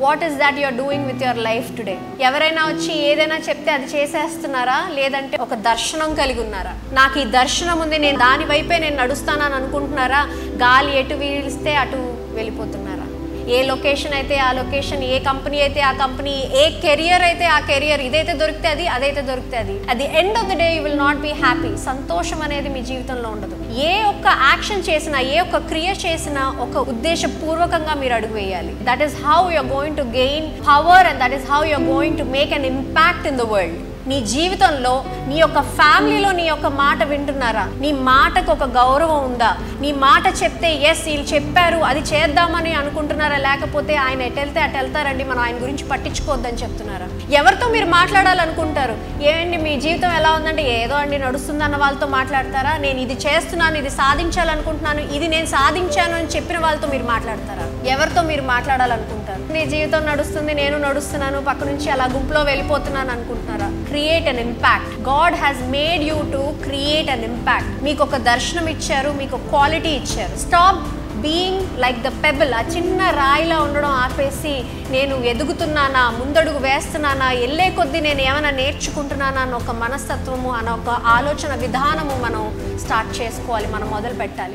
What is that you are doing with your life today? ఎవరైనా వచ్చి ఏదైనా చెప్తే అది చేసేస్తున్నారా, లేదంటే ఒక దర్శనం కలిగి ఉన్నారా? నాకు ఈ దర్శనం ఉంది, నేను దాని వైపే నేను నడుస్తానని అనుకుంటున్నారా? గాలి ఎటు వీలిస్తే అటు వెళ్ళిపోతున్నారా? ఏ లొకేషన్ అయితే ఆ లొకేషన్, ఏ కంపెనీ అయితే ఆ కంపెనీ, ఏ కెరియర్ అయితే ఆ కెరియర్, ఇదైతే దొరికితే అది, అదైతే దొరికితే అది. At the end of the day you will not be happy. సంతోషం అనేది మీ జీవితంలో ఉండదు. ఏ ఒక్క యాక్షన్ చేసినా, ఏ ఒక్క క్రియ చేసినా ఒక ఉద్దేశపూర్వకంగా మీరు అడుగు వేయాలి. That is how you are going to gain power and that is how you are going to make an impact in the world. నీ జీవితంలో నీ యొక్క ఫ్యామిలీలో నీ యొక్క మాట వింటున్నారా? నీ మాటకు ఒక గౌరవం ఉందా? నీ మాట చెప్తే ఎస్ వీళ్ళు చెప్పారు అది చేద్దామని అనుకుంటున్నారా, లేకపోతే ఆయన ఎటు వెళ్తే అటు వెళ్తారండి మనం ఆయన గురించి పట్టించుకోవద్దని చెప్తున్నారా? ఎవరితో మీరు మాట్లాడాలనుకుంటారు? ఏంటి మీ జీవితం ఎలా ఉందంటే ఏదో అండి నడుస్తుందన్న వాళ్ళతో మాట్లాడతారా? నేను ఇది చేస్తున్నాను, ఇది సాధించాలనుకుంటున్నాను, ఇది నేను సాధించాను అని చెప్పిన వాళ్ళతో మీరు మాట్లాడతారా? ఎవరితో మీరు మాట్లాడాలనుకుంటారు? నీ జీవితం నడుస్తుంది, నేను నడుస్తున్నాను, పక్క నుంచి అలా గుంపులో వెళ్ళిపోతున్నాను అనుకుంటున్నారా? Create an impact. God has made you to create an impact. మీకు ఒక దర్శనం ఇచ్చారు, మీకు క్వాలిటీ ఇచ్చారు. Stop being like the pebble. ఆ చిన్న రాయిలా ఉండడం ఆపేసి నేను ఎదుగుతున్నానా, ముందడుగు వేస్తున్నానా, వెళ్ళే కొద్దీ నేను ఏమైనా నేర్చుకుంటున్నానా అన్న ఒక మనస్తత్వము, అన్న ఒక ఆలోచన విధానము మనం స్టార్ట్ చేసుకోవాలి, మనం మొదలు పెట్టాలి.